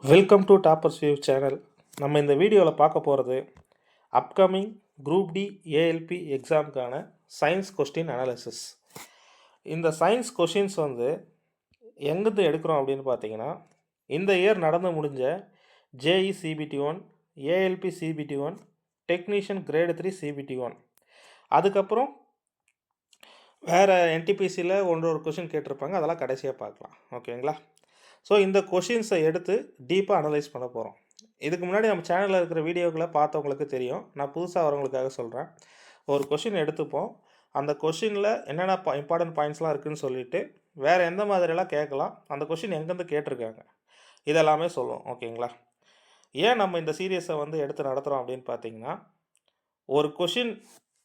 Welcome to toppers view channel. நம்ம இந்த வீடியோவில் பார்க்க போகிறது அப்கமிங் குரூப் டி ஏஎல்பி எக்ஸாமுக்கான சயின்ஸ் கொஸ்டின் அனாலிசிஸ். இந்த சயின்ஸ் கொஷின்ஸ் எங்கேருந்து எடுக்கிறோம் அப்படின்னு பார்த்தீங்கன்னா, இந்த இயர் நடந்து முடிஞ்ச JE CBT 1, ALP CBT 1, technician grade 3 CBT 1, அதுக்கப்புறம் வேறு என்டிபிசியில் ஒரு கொஷின் கேட்டிருப்பாங்க, அதெல்லாம் கடைசியாக பார்க்கலாம். ஓகேங்களா? ஸோ இந்த கொஷின்ஸை எடுத்து டீப்பாக அனலைஸ் பண்ண போகிறோம். இதுக்கு முன்னாடி நம்ம சேனலில் இருக்கிற வீடியோக்களை பார்த்தவங்களுக்கு தெரியும். நான் புதுசாக வரவங்களுக்காக சொல்கிறேன். ஒரு கொஷின் எடுத்துப்போம். அந்த கொஷினில் என்னென்ன இம்பார்ட்டன்ட் பாயிண்ட்ஸ்லாம் இருக்குதுன்னு சொல்லிவிட்டு வேறு எந்த மாதிரியெல்லாம் கேட்கலாம், அந்த கொஷின் எங்கேருந்து கேட்டிருக்காங்க, இதெல்லாமே சொல்லுவோம். ஓகேங்களா? ஏன் நம்ம இந்த சீரியஸை எடுத்து நடத்துகிறோம் அப்படின்னு பார்த்தீங்கன்னா, ஒரு கொஷின்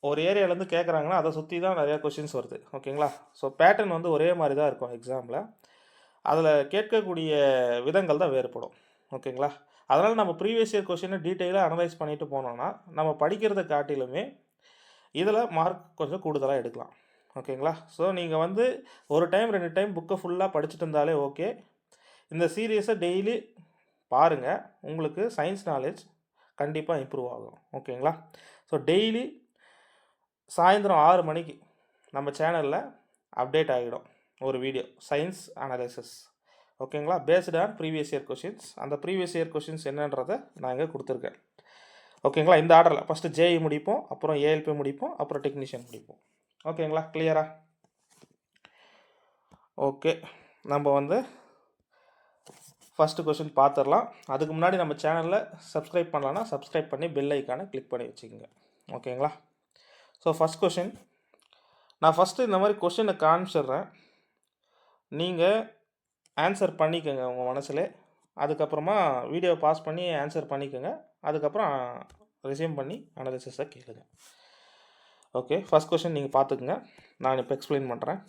ஒரு ஏரியாவிலேருந்து கேட்குறாங்கன்னா அதை சுற்றி தான் நிறையா கொஷின்ஸ் வருது. ஓகேங்களா? ஸோ பேட்டர்ன் ஒரே மாதிரி தான் இருக்கும் எக்ஸாமில். அதில் கேட்கக்கூடிய விதங்கள் தான் வேறுபடும். ஓகேங்களா? அதனால் நம்ம ப்ரீவியஸ் இயர் கொஷினை டீட்டெயிலாக அனலைஸ் பண்ணிட்டு போனோம்னா நம்ம படிக்கிறத காட்டிலுமே இதில் மார்க் கொஞ்சம் கூடுதலாக எடுக்கலாம். ஓகேங்களா? ஸோ நீங்கள் ஒரு டைம் 2 டைம் புக்கை ஃபுல்லாக படிச்சுட்டு இருந்தாலே ஓகே. இந்த சீரியஸை டெய்லி பாருங்கள், உங்களுக்கு சயின்ஸ் நாலேஜ் கண்டிப்பாக இம்ப்ரூவ் ஆகும். ஓகேங்களா? ஸோ டெய்லி சாயந்தரம் 6 மணிக்கு நம்ம சேனலில் அப்டேட் ஆகிடும் ஒரு வீடியோ சயின்ஸ் அனாலிசிஸ். ஓகேங்களா? Based on previous year questions. அந்த ப்ரீவியஸ் இயர் கொஷின்ஸ் என்னன்றதை நான் இங்கே கொடுத்துருக்கேன். ஓகேங்களா? இந்த ஆர்டரில் ஃபஸ்ட்டு ஜேஇ முடிப்போம், அப்புறம் ஏஎல்பி முடிப்போம், அப்புறம் டெக்னீஷியன் முடிப்போம். ஓகேங்களா? கிளியரா? ஓகே, நம்ம ஃபஸ்ட்டு கொஷின் பார்த்துடலாம். அதுக்கு முன்னாடி நம்ம சேனலில் சப்ஸ்கிரைப் பண்ணலான்னா சப்ஸ்கிரைப் பண்ணி பெல் ஐக்கானை கிளிக் பண்ணி வச்சுக்கோங்க. ஓகேங்களா? ஸோ ஃபஸ்ட் கொஷின் நான் ஃபஸ்ட்டு இந்த மாதிரி கொஷினை காமிச்சிடுறேன், நீங்கள் ஆன்சர் பண்ணிக்கோங்க உங்கள் மனசில். அதுக்கப்புறமா வீடியோ பாஸ் பண்ணி ஆன்சர் பண்ணிக்கோங்க. அதுக்கப்புறம் ரெஸ்யூம் பண்ணி அனாலிசிஸை கேளுங்க. ஓகே, ஃபஸ்ட் கொஷின் நீங்கள் பார்த்துக்குங்க, நான் இப்போ எக்ஸ்பிளைன் பண்ணுறேன்.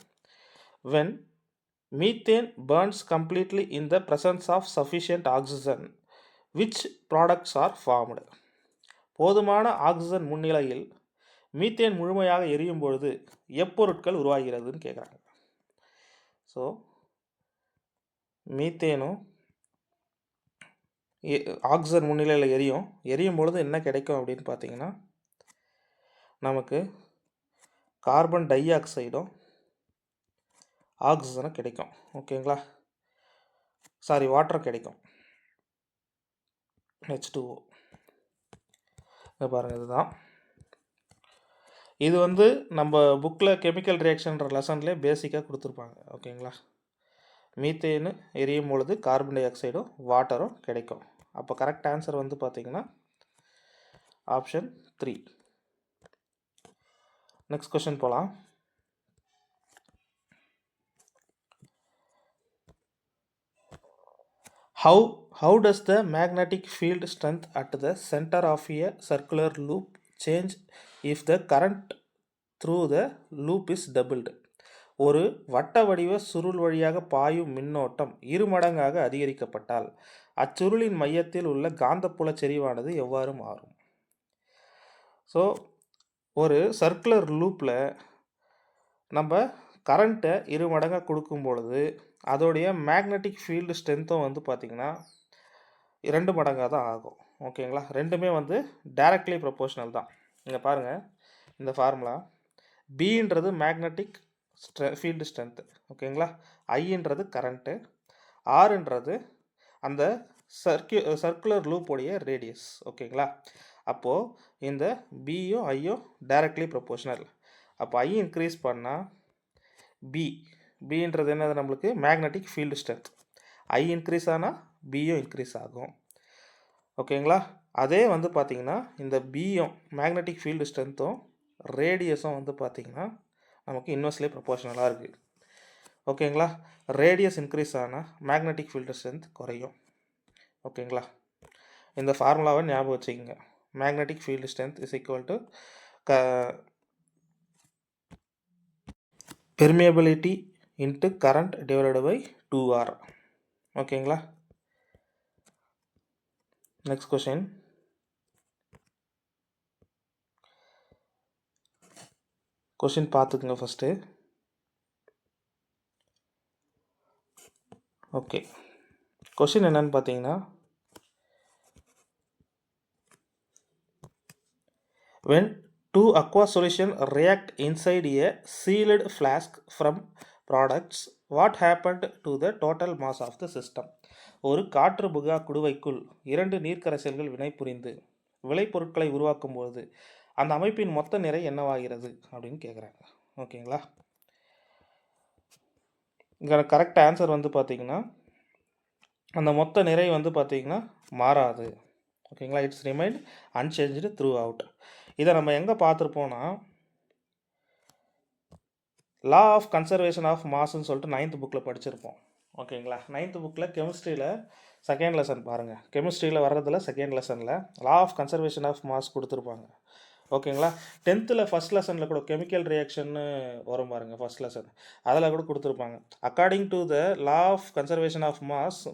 When methane burns completely in the presence of sufficient oxygen, which products are formed? போதுமான ஆக்சிஜன் முன்னிலையில் மீத்தேன் முழுமையாக எரியும் பொழுது எப்பொருட்கள் உருவாகிறதுன்னு கேட்குறாங்க. ஸோ மீத்தேனும் ஆக்சிஜன் முன்னிலையில் எரியும் பொழுது என்ன கிடைக்கும் அப்படின்னு பார்த்தீங்கன்னா, நமக்கு கார்பன் டை ஆக்சைடும் ஆக்சிஜனும் கிடைக்கும். ஓகேங்களா? வாட்டர் கிடைக்கும், H2O. பாருங்கள், இதுதான். இது நம்ம புக்கில் கெமிக்கல் ரியாக்ஷன்ற லெசன்லேயே பேசிக்காக கொடுத்துருப்பாங்க. ஓகேங்களா? மீத்தேனு எரியும் பொழுது கார்பன் டை ஆக்சைடும் வாட்டரும் கிடைக்கும். அப்போ கரெக்ட் ஆன்சர் பார்த்தீங்கன்னா ஆப்ஷன் 3. நெக்ஸ்ட் கொஸ்டின் போகலாம். How does the magnetic field strength at the center of a circular loop change if the current through the loop is doubled? ஒரு வட்ட வடிவ சுருள் வழியாக பாயும் மின்னோட்டம் 2 மடங்காக அதிகரிக்கப்பட்டால் அச்சுருளின் மையத்தில் உள்ள காந்தப்புல செறிவானது எவ்வாறு மாறும்? ஸோ ஒரு சர்க்குலர் லூப்பில் நம்ம கரண்ட்டை 2 மடங்காக கொடுக்கும் பொழுது அதோடைய மேக்னெட்டிக் ஃபீல்டு ஸ்ட்ரென்த்தும் பார்த்திங்கன்னா 2 மடங்காக தான் ஆகும். ஓகேங்களா? ரெண்டுமே டைரக்ட்லி ப்ரொபோஷனல் தான். இங்கே பாருங்கள், இந்த ஃபார்முலா பின்றது மேக்னெட்டிக் ஃபீல்டு ஸ்ட்ரென்த்து. ஓகேங்களா? ஐன்றது கரண்ட்டு, ஆர்ன்றது அந்த சர்க்குலர் லூப்போடைய ரேடியஸ். ஓகேங்களா? அப்போது இந்த பியும் ஐயும் டைரக்ட்லி ப்ரொபோஷனல். அப்போ ஐ இன்க்ரீஸ் பண்ணால் பின்றது என்னது, நம்மளுக்கு மேக்னெட்டிக் ஃபீல்டு ஸ்ட்ரென்த். ஐ இன்க்ரீஸ் ஆனால் பியும் இன்க்ரீஸ் ஆகும். ஓகேங்களா? அதே பார்த்திங்கன்னா இந்த பியும் மேக்னெட்டிக் ஃபீல்டு ஸ்ட்ரென்த்தும் ரேடியஸும் பார்த்திங்கன்னா நமக்கு இன்வெர்ஸ்லி ப்ரொபோஷனலாக இருக்குது. ஓகேங்களா? ரேடியஸ் இன்க்ரீஸ் ஆனால் மேக்னெட்டிக் ஃபீல்டு ஸ்ட்ரென்த் குறையும். ஓகேங்களா? இந்த ஃபார்முலாவை ஞாபகம் வச்சுக்கோங்க. Magnetic field strength is equal to permeability into current divided by 2R. ஓகேங்களா? Next question. கொஷின் பார்த்துக்குங்க ஃபஸ்ட்டு. ஓகே, கொஷின் என்னன்னு பார்த்தீங்கன்னா, when two aqua solution react inside a sealed flask from products, what happened to the total mass of the system? ஒரு காற்று புகா குடுவைக்குள் 2 நீர்க்கரைசல்கள் வினைபுரிந்து விளைபொருட்களை உருவாக்கும் போது அந்த அமைப்பின் மொத்த நிறை என்னவாகிறது அப்படின்னு கேட்குறாங்க. ஓகேங்களா? இங்கே கரெக்ட் ஆன்சர் வந்து பார்த்தீங்கன்னா, அந்த மொத்த நிறை வந்து பார்த்தீங்கன்னா மாறாது. ஓகேங்களா? It's remind unchanged through out. இதை நம்ம எங்கே பார்த்துருப்போம்னா, லா ஆஃப் கன்சர்வேஷன் ஆஃப் மாஸ்ன்னு சொல்லிட்டு 9th புக்கில் படிச்சிருப்போம். ஓகேங்களா? 9th புக்கில் கெமிஸ்ட்ரியில் செகண்ட் லெசன் பாருங்கள். கெமிஸ்ட்ரியில் வர்றதில் செகண்ட் லெசனில் law of conservation of mass கொடுத்துருப்பாங்க. ஓகேங்களா? 10th ஃபஸ்ட் லெசனில் கூட கெமிக்கல் ரியாக்ஷன்னு வரும் பாருங்கள், ஃபஸ்ட் லெசன் அதில் கூட கொடுத்துருப்பாங்க. According to the law of conservation of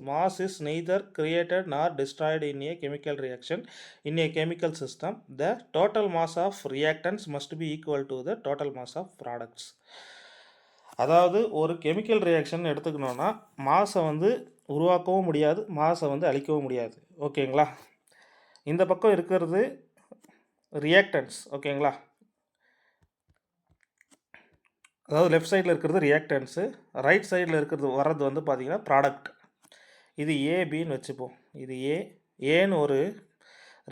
mass is neither created nor destroyed in a chemical reaction in a chemical system. The total mass of reactants must be equal to the total mass of products. அதாவது ஒரு chemical reaction எடுத்துக்கணுன்னா மாஸை வந்து உருவாக்கவும் முடியாது, மாஸை வந்து அழிக்கவும் முடியாது. ஓகேங்களா? இந்த பக்கம் இருக்கிறது ரியாக்டன்ஸ். ஓகேங்களா? அதாவது லெஃப்ட் சைடில் இருக்கிறது ரியாக்டன்ஸு, ரைட் சைடில் இருக்கிறது வர்றது வந்து பார்த்திங்கன்னா ப்ராடக்ட். இது ஏபின்னு வச்சுப்போம். இது ஏன்னு ஒரு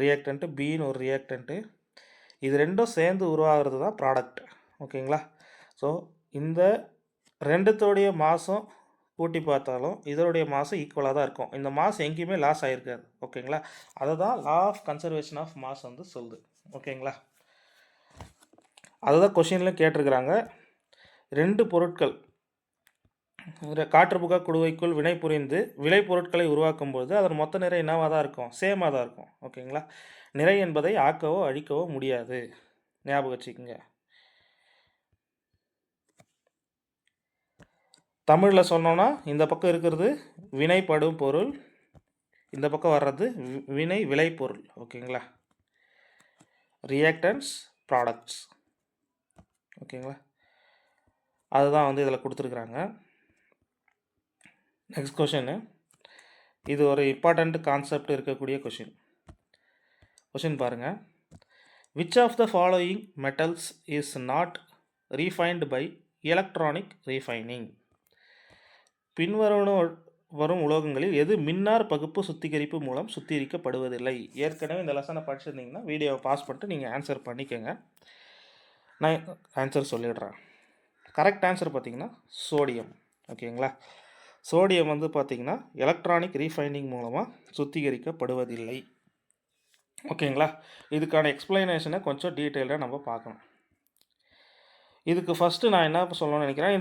ரியாக்டன்ட்டு, பின்னு ஒரு ரியாக்டன்ட்டு. இது ரெண்டும் சேர்ந்து உருவாகிறது தான் ப்ராடக்ட். ஓகேங்களா? ஸோ இந்த ரெண்டுத்தோடைய மாதம் கூட்டி பார்த்தாலும் இதோடைய மாதம் ஈக்குவலாக தான் இருக்கும். இந்த மாஸ் எங்கேயுமே லாஸ் ஆகிருக்காது. ஓகேங்களா? அதை தான் law of conservation of mass வந்து சொல்லுது. ஓகேங்களா? அதுதான் கொஷினில் கேட்டிருக்கிறாங்க. 2 பொருட்கள் காற்றுப்புகா குடுவைக்குள் வினை புரிந்து விளைபொருட்களை உருவாக்கும் போது அதன் மொத்த நிறை என்னவாக தான் இருக்கும்? சேமாக தான் இருக்கும். ஓகேங்களா? நிறை என்பதை ஆக்கவோ அழிக்கவோ முடியாது, ஞாபகம் வச்சுக்கோங்க. தமிழில் சொன்னோன்னா இந்த பக்கம் இருக்கிறது வினைப்படும் பொருள், இந்த பக்கம் வர்றது வினை விளைபொருள். ஓகேங்களா? Reactants, products. ஓகேங்களா? அதுதான் வந்து இதில் கொடுத்துருக்குறாங்க. Next question. இது ஒரு இம்பார்ட்டண்ட் கான்செப்ட் இருக்கக்கூடிய கொஷின் பாருங்கள். Which of the following metals is not refined by electronic refining? வரும் உலோகங்களில் எது மின்னார் பகுப்பு சுத்திகரிப்பு மூலம் சுத்திகரிக்கப்படுவதில்லை? ஏற்கனவே இந்த லெசனை படிச்சிருந்தீங்கன்னா வீடியோவை பாஸ் பண்ணிட்டு நீங்கள் ஆன்சர் பண்ணிக்கோங்க. நான் ஆன்சர் சொல்லிடுறேன். கரெக்ட் ஆன்சர் பார்த்திங்கன்னா சோடியம். ஓகேங்களா? சோடியம் வந்து பார்த்திங்கன்னா எலக்ட்ரானிக் ரீஃபைனிங் மூலமாக சுத்திகரிக்கப்படுவதில்லை. ஓகேங்களா? இதுக்கான எக்ஸ்பிளனேஷனை கொஞ்சம் டீட்டெயிலாக நம்ம பார்க்கணும். இதுக்கு ஃபஸ்ட்டு நான் என்ன சொல்லணும்னு நினைக்கிறேன்,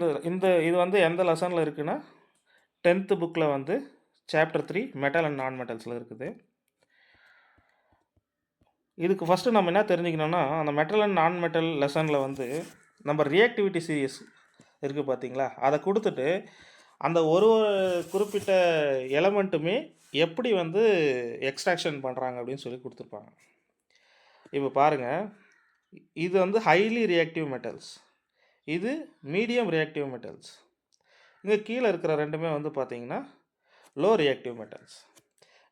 இது வந்து எந்த லெசனில் இருக்குன்னா 10th புக்கில் வந்து சாப்டர் 3 மெட்டல் அண்ட் நான் மெட்டல்ஸில் இருக்குது. இதுக்கு ஃபஸ்ட்டு நம்ம என்ன தெரிஞ்சுக்கணும்னா, அந்த மெட்டல் அண்ட் நான் மெட்டல் லெசனில் வந்து நம்ம ரியாக்டிவிட்டி சீரியஸ் இருக்குது பார்த்தீங்களா, அதை கொடுத்துட்டு அந்த ஒரு குறிப்பிட்ட எலமெண்ட்டுமே எப்படி வந்து எக்ஸ்ட்ராக்ஷன் பண்ணுறாங்க அப்படின்னு சொல்லி கொடுத்துருப்பாங்க. இப்போ பாருங்கள், இது வந்து ஹைலி ரியாக்டிவ் மெட்டல்ஸ், இது மீடியம் ரியாக்டிவ் மெட்டல்ஸ். இங்கே கீழே இருக்கிற ரெண்டுமே வந்து பார்த்திங்கன்னா லோ ரியாக்டிவ் மெட்டல்ஸ்.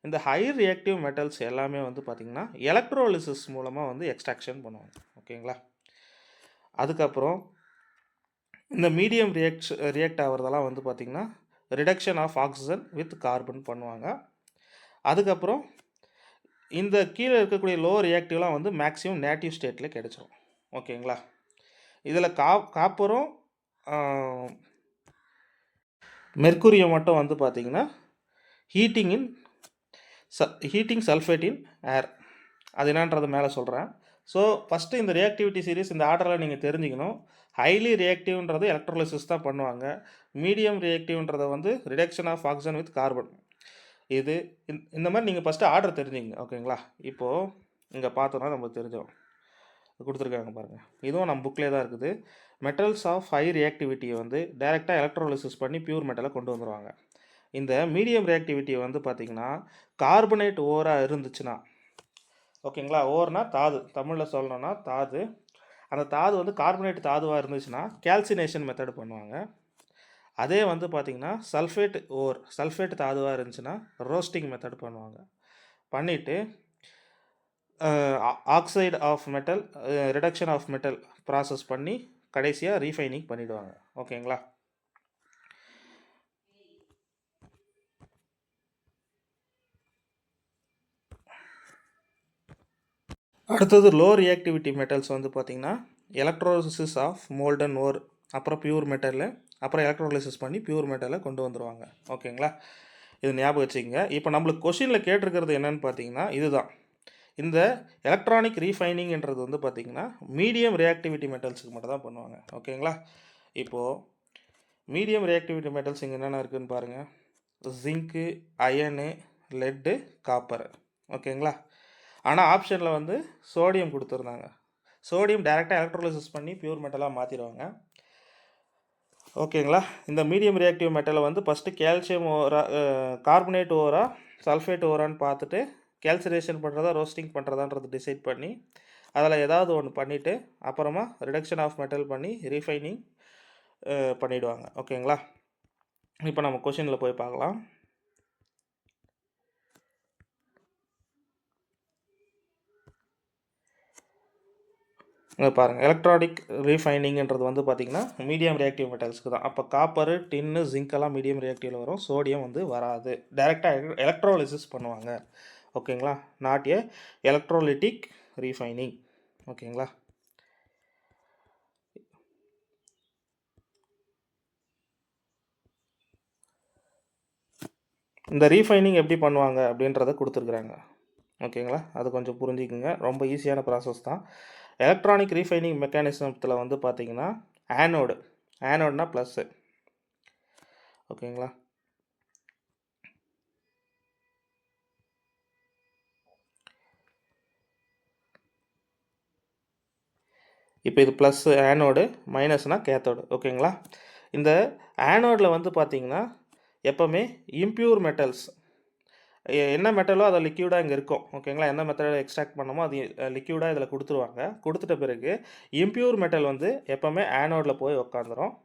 இந்த ஹை ரியாக்டிவ் மெட்டல்ஸ் எல்லாமே வந்து பார்த்திங்கன்னா எலக்ட்ரோலிசிஸ் மூலமாக வந்து எக்ஸ்ட்ராக்ஷன் பண்ணுவாங்க. ஓகேங்களா? அதுக்கப்புறம் இந்த மீடியம் ரியாக்ட் ஆகிறதெல்லாம் வந்து பார்த்திங்கன்னா reduction of oxygen with carbon பண்ணுவாங்க. அதுக்கப்புறம் இந்த கீழே இருக்கக்கூடிய லோ ரியாக்டிவ்லாம் வந்து மேக்ஸிமம் நேட்டிவ் ஸ்டேட்டில் கிடச்சிரும். ஓகேங்களா? இதில் காப்பரும் மெர்க்குரியம் மட்டும் வந்து பார்த்திங்கன்னா ஹீட்டிங் சல்ஃபேட் இன் ஏர். அது என்னன்றது மேலே சொல்கிறேன். ஸோ ஃபஸ்ட்டு இந்த ரியாக்டிவிட்டி சீரிஸ் இந்த ஆர்டரில் நீங்கள் தெரிஞ்சுக்கணும். ஹைலி ரியாக்டிவ்ன்றது எலக்ட்ரோலிசிஸ் தான் பண்ணுவாங்க. மீடியம் ரியாக்டிவ்ன்றதை வந்து reduction of oxygen with carbon. இது இந்த மாதிரி நீங்கள் ஃபஸ்ட்டு ஆர்டர் தெரிஞ்சுங்க. ஓகேங்களா? இப்போது இங்கே பார்த்தோன்னா நம்ம தெரிஞ்சோம் கொடுத்துருக்காங்க பாருங்கள். இதுவும் நம்ம புக்லேயே தான் இருக்குது. மெட்டல்ஸ் ஆஃப் ஹை ரியாக்டிவிட்டியை வந்து டைரெக்டாக எலக்ட்ரோலிசிஸ் பண்ணி பியூர் மெட்டலை கொண்டு வந்துடுவாங்க. இந்த மீடியம் ரியாக்டிவிட்டியை வந்து பார்த்திங்கன்னா கார்பனேட் ஓராக இருந்துச்சுன்னா, ஓகேங்களா, ஓர்னா தாது, தமிழில் சொல்லணும்னா தாது, அந்த தாது வந்து கார்பனேட் தாதுவாக இருந்துச்சுன்னா கேல்சினேஷன் மெத்தட் பண்ணுவாங்க. அதே வந்து பார்த்திங்கன்னா சல்ஃபேட் தாதுவாக இருந்துச்சுன்னா ரோஸ்டிங் மெத்தட் பண்ணுவாங்க. பண்ணிவிட்டு oxide of metal, reduction of metal process பண்ணி கடைசியாக ரீஃபைனிங் பண்ணிவிடுவாங்க. ஓகேங்களா? அடுத்தது லோ ரியாக்டிவிட்டி மெட்டல்ஸ் வந்து பார்த்திங்கன்னா எலக்ட்ரோலிசிஸ் ஆஃப் மோல்டன் ஓர், அப்புறம் பியூர் மெட்டலில், அப்புறம் எலக்ட்ரோலிசிஸ் பண்ணி பியூர் மெட்டலை கொண்டு வந்துடுவாங்க. ஓகேங்களா? இது ஞாபகம் வச்சுக்கோங்க. இப்போ நம்மளுக்கு கொஷினில் கேட்டிருக்கிறது என்னன்னு பார்த்தீங்கன்னா இதுதான். இந்த எலக்ட்ரானிக் ரீஃபைனிங்கிறது வந்து பார்த்திங்கன்னா மீடியம் ரியாக்டிவிட்டி மெட்டல்ஸுக்கு மட்டும் தான் பண்ணுவாங்க. ஓகேங்களா? இப்போது மீடியம் ரியாக்டிவிட்டி மெட்டல்ஸ் இங்கே என்னென்ன இருக்குதுன்னு பாருங்கள். Zinc, iron, laddu, copper. ஓகேங்களா? ஆனால் ஆப்ஷனில் வந்து சோடியம் கொடுத்துருந்தாங்க. சோடியம் டைரெக்டாக எலக்ட்ரோலிசிஸ் பண்ணி பியூர் மெட்டலாக மாற்றிடுவாங்க. ஓகேங்களா? இந்த மீடியம் ரியாக்டிவ் மெட்டலை வந்து ஃபஸ்ட்டு கால்சியம் ஓரா, கார்பனேட் ஓரா, சல்ஃபேட் ஓரான்னு பார்த்துட்டு கேல்சிரேஷன் பண்ணுறதா ரோஸ்டிங் பண்ணுறதான்றது டிசைட் பண்ணி அதில் ஏதாவது ஒன்று பண்ணிவிட்டு அப்புறமா ரிடக்ஷன் ஆஃப் மெட்டல் பண்ணி ரீஃபைனிங் பண்ணிவிடுவாங்க. ஓகேங்களா? இப்போ நம்ம கொஷினில் போய் பார்க்கலாம். இங்கே பாருங்கள், எலக்ட்ரானிக் ரீஃபைனிங்கிறது வந்து பார்த்திங்கன்னா மீடியம் ரியாக்டிவ் மெட்டல்ஸ்க்கு தான். அப்போ காப்பரு, டின்னு, ஜிங்க்கெல்லாம் மீடியம் ரியாக்டிவில் வரும். சோடியம் வந்து வராது. டைரெக்டாக எலக்ட்ரோலிசிஸ் பண்ணுவாங்க. ஓகேங்களா? Not a electrolytic refining. ஓகேங்களா? இந்த ரீஃபைனிங் எப்படி பண்ணுவாங்க அப்படின்றத கொடுத்துருக்குறாங்க. ஓகேங்களா? அது கொஞ்சம் புரிஞ்சுக்குங்க. ரொம்ப ஈஸியான ப்ராசஸ் தான். எலக்ட்ரானிக் ரீஃபைனிங் மெக்கானிசத்தில் வந்து பார்த்திங்கன்னா ஆனோடுனா ப்ளஸ்ஸு. ஓகேங்களா? இப்போ இது ப்ளஸ்ஸு ஆனோடு, மைனஸ்னால் கேத்தோடு. ஓகேங்களா? இந்த ஆனோடில் வந்து பார்த்திங்கன்னா எப்போவுமே இம்ப்யூர் மெட்டல்ஸ், என்ன மெட்டலோ அதை லிக்யூடாக இங்கே இருக்கும். ஓகேங்களா? என்ன மெத்தடில் எக்ஸ்ட்ராக்ட் பண்ணமோ அது லிக்யூடாக இதில் கொடுத்துருவாங்க. கொடுத்துட்ட பிறகு இம்ப்யூர் மெட்டல் வந்து எப்போவுமே ஆனோடில் போய் உக்காந்துரும்.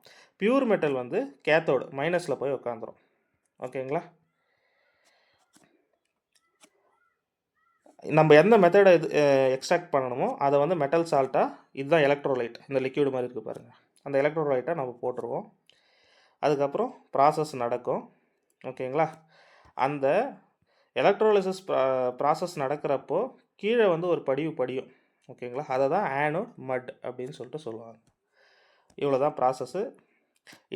பியூர் மெட்டல் வந்து கேத்தோடு மைனஸில் போய் உக்காந்துரும். ஓகேங்களா? நம்ம எந்த மெத்தடை இது எக்ஸ்ட்ராக்ட் பண்ணணுமோ அதை வந்து மெட்டல் சால்ட்டாக, இதுதான் எலக்ட்ரோலைட், இந்த லிக்யூடு மாதிரி இருக்குது பாருங்கள், அந்த எலக்ட்ரோலைட்டை நம்ம போட்டுருவோம். அதுக்கப்புறம் ப்ராசஸ் நடக்கும். ஓகேங்களா? அந்த எலக்ட்ரோலிசிஸ் ப்ராசஸ் நடக்கிறப்போ கீழே வந்து ஒரு படியும். ஓகேங்களா? அதை தான் ஆனோட் மட் அப்படின்னு சொல்லிட்டு சொல்லுவாங்க. இவ்வளோ தான் ப்ராசஸ்ஸு.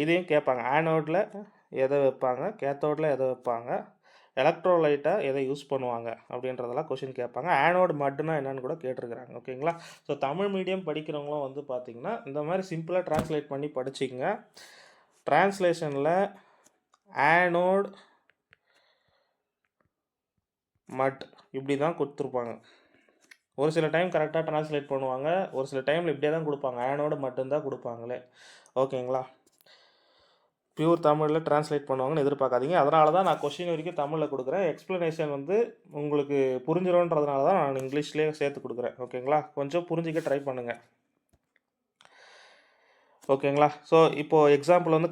இதையும் கேட்பாங்க. ஆனோடில் எதை வைப்பாங்க, கேத்தோடில் எதை வைப்பாங்க, எலக்ட்ரோலைட்டாக எதை யூஸ் பண்ணுவாங்க அப்படின்றதெல்லாம் கொஷின் கேட்பாங்க. ஆனோடு மட்டுன்னா என்னென்னு கூட கேட்டிருக்கிறாங்க. ஓகேங்களா? ஸோ தமிழ் மீடியம் படிக்கிறவங்களும் வந்து பார்த்திங்கன்னா இந்த மாதிரி சிம்பிளாக ட்ரான்ஸ்லேட் பண்ணி படிச்சிங்க. ட்ரான்ஸ்லேஷனில் ஆனோட் மட் இப்படி தான் கொடுத்துருப்பாங்க. ஒரு சில டைம் கரெக்டாக ட்ரான்ஸ்லேட் பண்ணுவாங்க, ஒரு சில டைமில் இப்படியே தான் கொடுப்பாங்க, ஆனோடு மட்டும்தான் கொடுப்பாங்களே. ஓகேங்களா? பியூர் தமிழில் ட்ரான்ஸ்லேட் பண்ணுவாங்கன்னு எதிர்பார்க்காதீங்க. அதனால தான் நான் கொஷின் வரைக்கும் தமிழில் கொடுக்குறேன். எக்ஸ்ப்ளனேஷன் வந்து உங்களுக்கு புரிஞ்சிடும்ன்றதுனால தான் நான் இங்கிலீஷ்லேயே சேர்த்து கொடுக்குறேன். ஓகேங்களா? கொஞ்சம் புரிஞ்சிக்க ட்ரை பண்ணுங்கள். ஓகேங்களா? ஸோ இப்போது எக்ஸாம்பிள் வந்து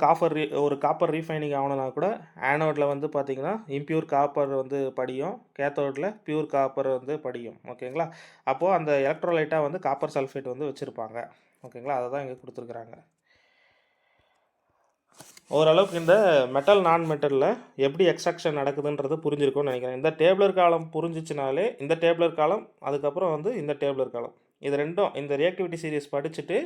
ஒரு காப்பர் ரீஃபைனிங் ஆகணுன்னா கூட ஆனோடில் வந்து பார்த்திங்கன்னா இம்ப்யூர் காப்பர் வந்து படியும், கேத்தோடில் பியூர் காப்பர் வந்து படியும். ஓகேங்களா? அப்போது அந்த எலக்ட்ரோலைட்டாக வந்து காப்பர் சல்ஃபேட் வந்து வச்சுருப்பாங்க. ஓகேங்களா? அதை தான் இங்கே கொடுத்துருக்குறாங்க. ஓரளவுக்கு இந்த மெட்டல் நான் மெட்டலில் எப்படி எக்ஸ்ட்ராக்ஷன் நடக்குதுன்றது புரிஞ்சிருக்கும்னு நினைக்கிறேன். இந்த டேபிளர் காலம் புரிஞ்சிச்சுனாலே இந்த டேபிளர் காலம், அதுக்கப்புறம் வந்து இந்த டேபிளர் காலம், இது ரெண்டும் இந்த ரியாக்டிவிட்டி சீரிஸ் படிச்சுட்டு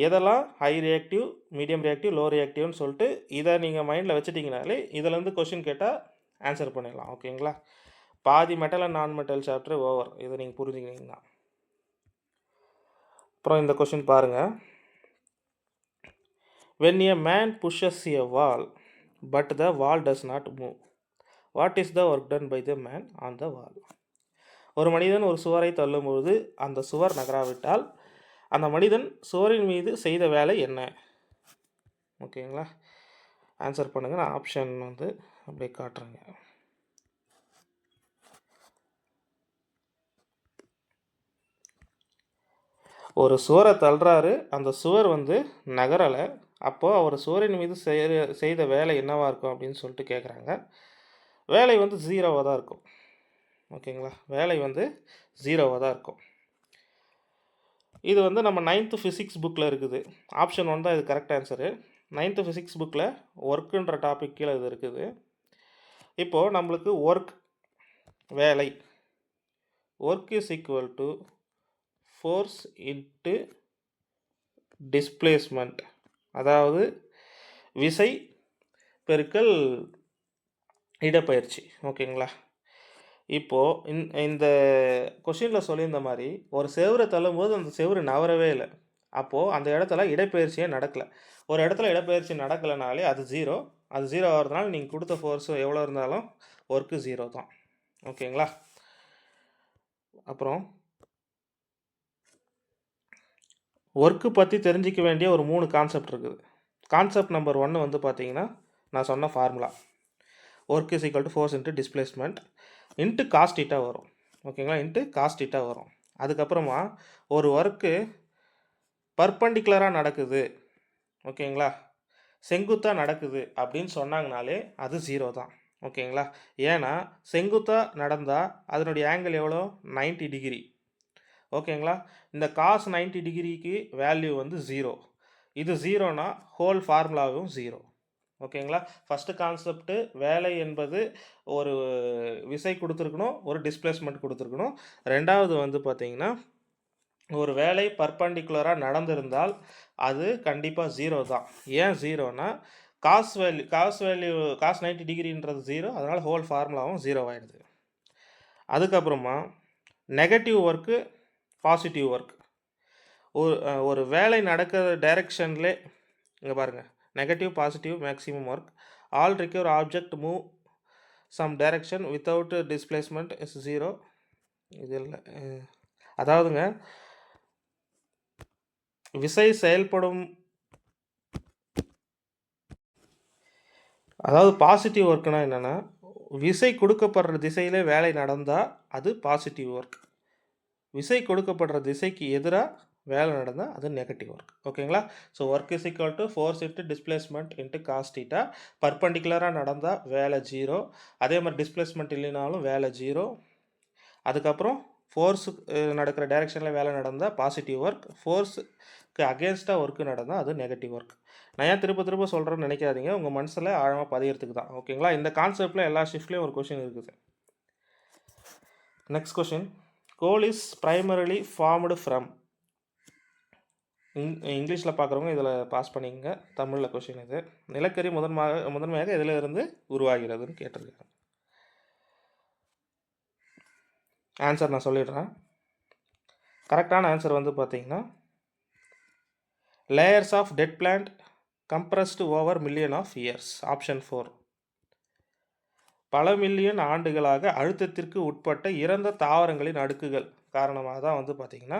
எதெல்லாம் high reactive, medium reactive, low ரியாக்டிவ்னு சொல்லிட்டு இதை நீங்கள் மைண்டில் வச்சுட்டிங்கனாலே இதிலேருந்து கொஷின் கேட்டால் ஆன்சர் பண்ணிடலாம். ஓகேங்களா? பாதி மெட்டல் அண்ட் நான் மெட்டல் சாப்டர் ஓவர். இதை நீங்கள் புரிஞ்சுக்கினீங்கன்னா அப்புறம் இந்த கொஷின் பாருங்கள். When a man pushes a wall but the wall does not move, what is the work done by the man on the wall? ஒரு மனிதன் ஒரு சுவரை தள்ளும்போது அந்த சுவர் நகராவிட்டால் அந்த மனிதன் சுவரின் மீது செய்த வேலை என்ன? ஓகேங்களா? ஆன்சர் பண்ணுங்கள். நான் ஆப்ஷன் வந்து அப்படியே காட்டுறேங்க. ஒரு சுவரை தள்ளுறாரு, அந்த சுவர் வந்து நகரலை, அப்போது அவர் சூரியன் மீது செய்த வேலை என்னவாக இருக்கும் அப்படின்னு சொல்லிட்டு கேட்குறாங்க. வேலை வந்து 0வாக தான் இருக்கும். ஓகேங்களா, வேலை வந்து 0வாக தான் இருக்கும். இது வந்து நம்ம 9th ஃபிசிக்ஸ் புக்கில் இருக்குது. ஆப்ஷன் 1 தான் இது கரெக்ட் ஆன்சரு. 9th ஃபிசிக்ஸ் புக்கில் ஒர்க்குன்ற டாபிக் கீழே இது இருக்குது. இப்போது நம்மளுக்கு வேலை work is equal to force into displacement, அதாவது விசை பெருக்கல் இடப்பெயர்ச்சி. ஓகேங்களா, இப்போது இந்த கொஷினில் சொல்லியிருந்த மாதிரி ஒரு செவரை தள்ளும்போது அந்த செவரு நவரவே இல்லை. அப்போது அந்த இடத்துல இடப்பெயர்ச்சியே நடக்கலை. ஒரு இடத்துல இடப்பெயர்ச்சி நடக்கலைனாலே அது 0. அது 0 ஆகிறதுனால நீங்கள் கொடுத்த ஃபோர்ஸு எவ்வளோ இருந்தாலும் ஒர்க்கு 0 தான். ஓகேங்களா, அப்புறம் ஒர்க்கு பற்றி தெரிஞ்சிக்க வேண்டிய ஒரு 3 கான்செப்ட் இருக்குது. கான்செப்ட் நம்பர் 1 வந்து பார்த்தீங்கன்னா நான் சொன்ன formula work is equal to force into displacement into cos theta வரும். ஓகேங்களா, இன்ட்டு காஸ் தீட்டா வரும். அதுக்கப்புறமா ஒரு ஒர்க்கு பர்பண்டிகுலராக நடக்குது, ஓகேங்களா, செங்குத்தாக நடக்குது அப்படின்னு சொன்னாங்கனாலே அது 0 தான். ஓகேங்களா, ஏன்னா செங்குத்தாக நடந்தால் அதனுடைய ஆங்கிள் எவ்வளோ, 90 டிகிரி. ஓகேங்களா, இந்த காஸ் 90 டிகிரிக்கு வேல்யூ வந்து 0. இது 0னா ஹோல் ஃபார்முலாவும் 0. ஓகேங்களா, ஃபஸ்ட்டு கான்செப்ட்டு வேலை என்பது ஒரு விசை கொடுத்துருக்கணும், ஒரு டிஸ்பிளேஸ்மெண்ட் கொடுத்துருக்கணும். ரெண்டாவது வந்து பார்த்திங்கன்னா ஒரு வேலை பர்பண்டிகுலராக நடந்திருந்தால் அது கண்டிப்பாக 0 தான். ஏன் 0னா காஸ் 90 டிகிரின்றது 0, அதனால் ஹோல் ஃபார்முலாவும் 0 ஆகிடுது. அதுக்கப்புறமா நெகட்டிவ் ஒர்க்கு பாசிட்டிவ் ஒர்க், ஒரு வேலை நடக்கிற டைரெக்ஷன்லே இங்கே பாருங்கள், negative positive maximum work all require object move some direction without displacement is 0. இது இல்லை, அதாவதுங்க விசை செயல்படும், அதாவது பாசிட்டிவ் ஒர்க்குனா என்னென்னா விசை கொடுக்கப்படுற திசையிலே வேலை நடந்தால் அது பாசிட்டிவ் ஒர்க். விசை கொடுக்கப்படுற திசைக்கு எதிராக வேலை நடந்தால் அது நெகட்டிவ் ஒர்க். ஓகேங்களா, so work is equal to force into displacement into cos theta. பர்பண்டிகுலராக நடந்தால் வேலை 0, அதே மாதிரி டிஸ்பிளேஸ்மெண்ட் இல்லைனாலும் வேலை 0. அதுக்கப்புறம் ஃபோர்ஸு நடக்கிற டைரெக்ஷனில் வேலை நடந்தால் பாசிட்டிவ் ஒர்க், ஃபோர்ஸுக்கு அகேன்ஸ்டாக ஒர்க்கு நடந்தால் அது நெகட்டிவ் ஒர்க். நான் ஏன் திரும்ப சொல்கிறேன்னு நினைக்காதீங்க, உங்கள் மனசில் ஆழமாக பதிகிறதுக்கு தான். ஓகேங்களா, இந்த கான்செப்டில் எல்லா ஷிஃப்ட்லேயும் ஒரு கொஷின் இருக்குது. Next question, goal is primarily formed from. இங்கிலீஷில் பார்க்குறவங்க இதில் பாஸ் பண்ணிங்க, தமிழில் கொஷின் இது. நிலக்கரி முதன்மையாக இதில் இருந்து உருவாகிறதுன்னு கேட்டிருக்காங்க. ஆன்சர் நான் சொல்லிடுறேன். கரெக்டான ஆன்சர் வந்து பார்த்தீங்கன்னா layers of dead plant compressed over million of years. Option 4. பல மில்லியன் ஆண்டுகளாக அழுத்தத்திற்கு உட்பட்ட இறந்த தாவரங்களின் அடுக்குகள் காரணமாக தான் வந்து பார்த்திங்கன்னா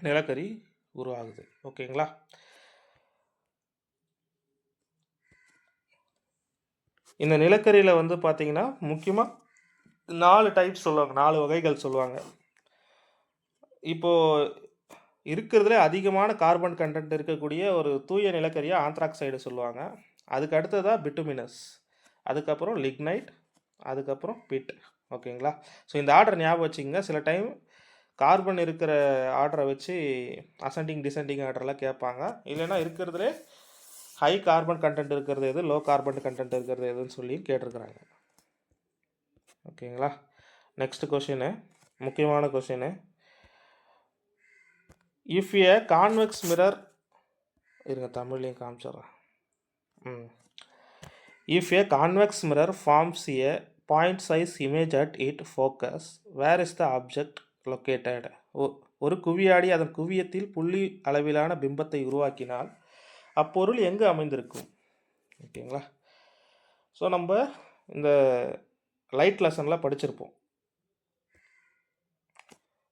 நிலக்கரி உருவாகுது. ஓகேங்களா, இந்த நிலக்கரியில் வந்து பார்த்திங்கன்னா முக்கியமாக 4 டைப்ஸ் சொல்லுவாங்க, 4 வகைகள் சொல்லுவாங்க. இப்போது இருக்கிறதுல அதிகமான கார்பன் கண்டென்ட் இருக்கக்கூடிய ஒரு தூய நிலக்கரியாக ஆந்த்ராக்சைடு சொல்லுவாங்க. அதுக்கு அடுத்ததாக பிட்டுமினஸ், அதுக்கப்புறம் லிக்னைட், அதுக்கப்புறம் பிட். ஓகேங்களா, ஸோ இந்த ஆர்டர் ஞாபகம் வச்சுக்கோங்க. சில டைம் கார்பன் இருக்கிற ஆர்டரை வச்சு அசெண்டிங் டிசெண்டிங் ஆர்டர்லாம் கேட்பாங்க. இல்லைன்னா இருக்கிறதுலே ஹை கார்பன் கண்டென்ட் இருக்கிறது எது, லோ கார்பன் கண்டென்ட் இருக்கிறது எதுன்னு சொல்லி கேட்டிருக்கிறாங்க. ஓகேங்களா, நெக்ஸ்ட் கொஷினு, முக்கியமான question. If a convex mirror, இருங்க தமிழ்லையும் காமிச்சிட்றேன். If a convex mirror forms a point size image at it focus, where is the object located. ஒரு குவியாடி அதன் குவியத்தில் புள்ளி அளவிலான பிம்பத்தை உருவாக்கினால் அப்பொருள் எங்கு அமைந்திருக்கும். ஓகேங்களா, ஸோ நம்ம இந்த லைட் லெசனில் படிச்சிருப்போம்.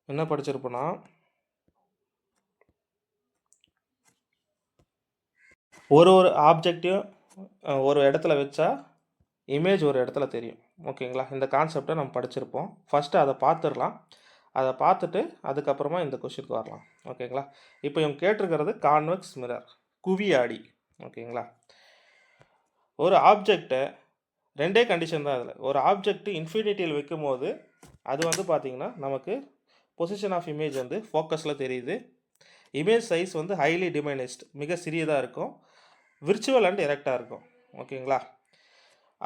என்ன படிச்சிருப்போன்னா, ஒரு ஆப்ஜெக்டையும் ஒரு இடத்துல வச்சா இமேஜ் ஒரு இடத்துல தெரியும். ஓகேங்களா, இந்த கான்செப்டை நம்ம படிச்சிருப்போம். ஃபஸ்ட்டு அதை பார்த்துடலாம். அதை பார்த்துட்டு அதுக்கப்புறமா இந்த கொஷினுக்கு வரலாம். ஓகேங்களா, இப்போ இவங்க கேட்டிருக்கிறது கான்வெக்ஸ் மிரர். குவியாடி. ஓகேங்களா? ஒரு ஆப்ஜெக்டை ரெண்டே கண்டிஷன் தான் அதில். ஒரு ஆப்ஜெக்ட் இன்ஃபினிட்டியில் வைக்கும்போது அது வந்து பார்த்திங்கன்னா நமக்கு பொசிஷன் ஆஃப் இமேஜ் வந்து ஃபோக்கஸில் தெரியுது. இமேஜ் சைஸ் வந்து ஹைலி டிமைனைஸ்ட், மிக சிறியதாக இருக்கும். விர்ச்சுவல் அண்ட் எரெக்டாக இருக்கும். ஓகேங்களா?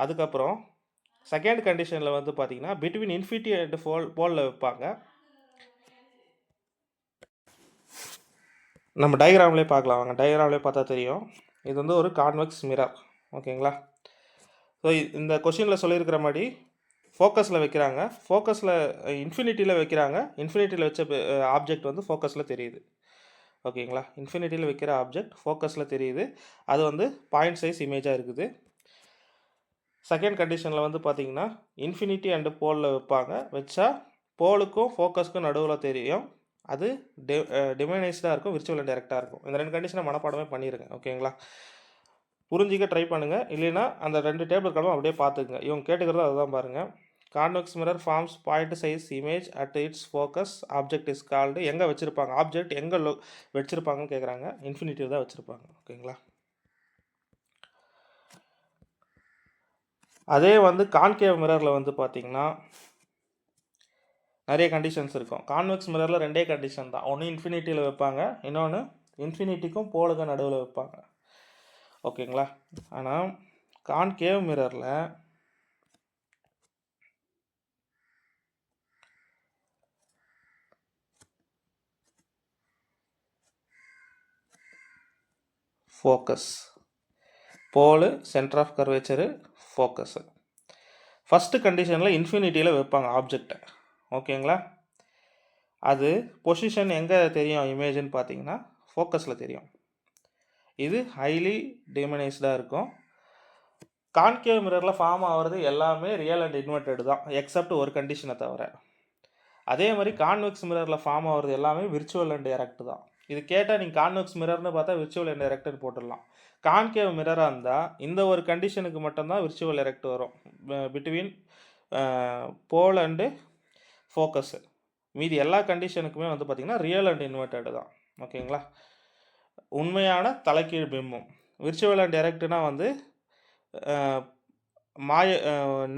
அதுக்கப்புறம் செகண்ட் கண்டிஷனில் வந்து பார்த்திங்கன்னா பிட்வீன் இன்ஃபினிட்டி அண்ட் போலில் வைப்பாங்க. நம்ம டயக்ராம்லேயே பார்க்கலாம் வாங்க. டயக்ராம்லேயே பார்த்தா தெரியும். இது வந்து ஒரு கான்வெக்ஸ் மிரர். ஓகேங்களா? ஸோ இந்த கொஷினில் சொல்லியிருக்கிற மாதிரி ஃபோக்கஸில் வைக்கிறாங்க. ஃபோக்கஸில் இன்ஃபினிட்டியில் வைக்கிறாங்க. இன்ஃபினிட்டியில் வச்ச ஆப்ஜெக்ட் வந்து ஃபோக்கஸில் தெரியுது. ஓகேங்களா? இன்ஃபினிட்டியில் வைக்கிற ஆப்ஜெக்ட் ஃபோக்கஸில் தெரியுது. அது வந்து பாயிண்ட் சைஸ் இமேஜாக இருக்குது. செகண்ட் கண்டிஷனில் வந்து பார்த்திங்கன்னா இன்ஃபினிட்டி அண்டு போலில் வைப்பாங்க. வச்சா போலுக்கும் ஃபோக்கஸ்க்கும் நடுவில் தெரியும். அது டிமைனைஸ்டாக இருக்கும், விர்ச்சுவல் அண்ட் டைரக்டாக இருக்கும். இந்த ரெண்டு கண்டிஷனை மனப்பாடமே பண்ணிடுங்க. ஓகேங்களா? புரிஞ்சிக்க ட்ரை பண்ணுங்கள். இல்லைன்னா அந்த ரெண்டு டேபிள் கடவும் அப்படியே பார்த்துக்குங்க. இவங்க கேட்டுக்கிறது அதுதான் பாருங்கள். Convex mirror forms point size image at its focus object is called. எங்கே வச்சுருப்பாங்க ஆப்ஜெக்ட், எங்கே வச்சுருப்பாங்கன்னு கேட்குறாங்க. இன்ஃபினிட்டி தான் வச்சுருப்பாங்க. ஓகேங்களா? அதே வந்து கான்கேவ் மிரரில் வந்து பார்த்திங்கன்னா நிறைய கண்டிஷன்ஸ் இருக்கும். கான்வெக்ஸ் மிரரில் ரெண்டே கண்டிஷன் தான். ஒன்று இன்ஃபினிட்டியில் வைப்பாங்க, இன்னொன்று இன்ஃபினிட்டிக்கும் போலுக்கும் நடுவில் வைப்பாங்க. ஓகேங்களா? ஆனால் கான்கேவ் மிரரில் focus, pole, centre of curvature, focus. First கண்டிஷனில் இன்ஃபினிட்டியில் வைப்பாங்க ஆப்ஜெக்டை. ஓகேங்களா? அது பொசிஷன் எங்கே தெரியும் இமேஜ்னு பார்த்தீங்கன்னா ஃபோக்கஸில் தெரியும். இது ஹைலி டிமினைஸ்டாக இருக்கும். கான்கேவ் மிரரில் ஃபார்ம் ஆகிறது எல்லாமே ரியல் அண்ட் இன்வெர்டட் தான், எக்ஸப்ட் ஒரு கண்டிஷனை தவிர. அதே மாதிரி கான்வெக்ஸ் மிரரில் ஃபார்ம் ஆகிறது எல்லாமே விர்ச்சுவல் அண்ட் டைரக்ட் தான். இது கேட்டால் நீங்கள் கான்வெக்ஸ் மிரர்னு பார்த்தா விர்ச்சுவல் அண்ட் டைரக்ட்னு போட்டுடலாம். கான்கேவ் மிரராக இருந்தால் இந்த ஒரு கண்டிஷனுக்கு மட்டும்தான் விர்ச்சுவல் டைரக்ட் வரும், பிட்வீன் போல் அண்டு ஃபோக்கஸு. மீதி எல்லா கண்டிஷனுக்குமே வந்து பார்த்திங்கன்னா ரியல் அண்ட் இன்வெர்டட் தான். ஓகேங்களா? உண்மையான தலைகீழ் பிம்பம். விர்ச்சுவல் அண்ட் டைரக்ட்னா வந்து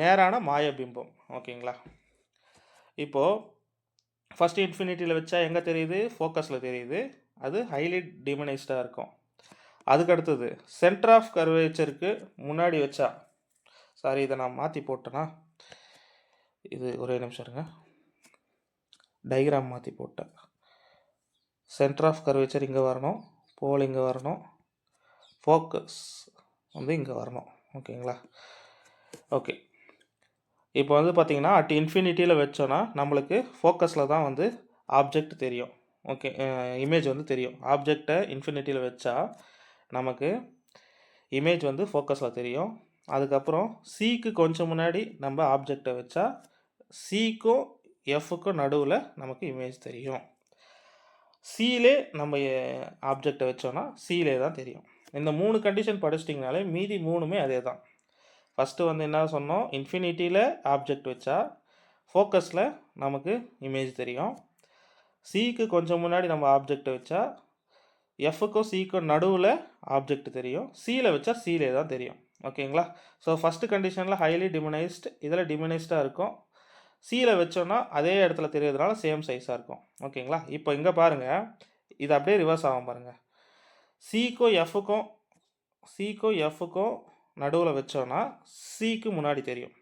நேரான மாய பிம்பம். ஓகேங்களா? இப்போது ஃபஸ்ட்டு இன்ஃபினிட்டியில் வச்சா எங்கே தெரியுது? ஃபோக்கஸில் தெரியுது. அது ஹைலி டிமினைஸ்டாக இருக்கும். அதுக்கு அடுத்தது சென்டர் ஆஃப் கர்வேச்சருக்கு முன்னாடி வச்சா, சாரி இதை நான் மாற்றி போட்டேன்னா, இது ஒரே நிமிஷம் இருங்க, டயக்ராம் மாற்றி போட்டேன். சென்டர் ஆஃப் கர்வேச்சர் இங்கே வரணும், போல் இங்கே வரணும், ஃபோக்கஸ் வந்து இங்கே வரணும். ஓகேங்களா? ஓகே. இப்போ வந்து பார்த்திங்கன்னா அட் இன்ஃபினிட்டியில் வச்சோன்னா நம்மளுக்கு ஃபோக்கஸில் தான் வந்து ஆப்ஜெக்ட் தெரியும். ஓகே, இமேஜ் வந்து தெரியும். ஆப்ஜெக்டை இன்ஃபினிட்டியில் வச்சா நமக்கு இமேஜ் வந்து ஃபோக்கஸில் தெரியும். அதுக்கப்புறம் சிக்கு கொஞ்சம் முன்னாடி நம்ம ஆப்ஜெக்டை வச்சா சிக்கும் எஃப்க்கும் நடுவில் நமக்கு இமேஜ் தெரியும். சிலே நம்ம ஆப்ஜெக்டை வச்சோன்னா சிலே தான் தெரியும். இந்த 3 கண்டிஷன் படிச்சிட்டிங்கனாலே மீதி 3மே அதே தான். ஃபஸ்ட்டு வந்து என்ன சொன்னோம்? இன்ஃபினிட்டியில் ஆப்ஜெக்ட் வச்சா ஃபோக்கஸில் நமக்கு இமேஜ் தெரியும். சிக்கு கொஞ்சம் முன்னாடி நம்ம ஆப்ஜெக்டை வச்சா எஃப்க்கும் சிக்கும் நடுவில் ஆப்ஜெக்ட் தெரியும். சியில் வச்சா சிலே தான் தெரியும். ஓகேங்களா? ஸோ ஃபஸ்ட்டு கண்டிஷனில் ஹைலி டிமினைஸ்டு, இதில் டிமினைஸ்டாக இருக்கும். சியில் வச்சோன்னா அதே இடத்துல தெரியறதுனால சேம் சைஸாக இருக்கும். ஓகேங்களா? இப்போ இங்கே பாருங்கள், இது அப்படியே ரிவர்ஸ் ஆகும் பாருங்கள். சிக்கும் எஃப்க்கும் நடுவில் வச்சோன்னா சிக்கு முன்னாடி தெரியும்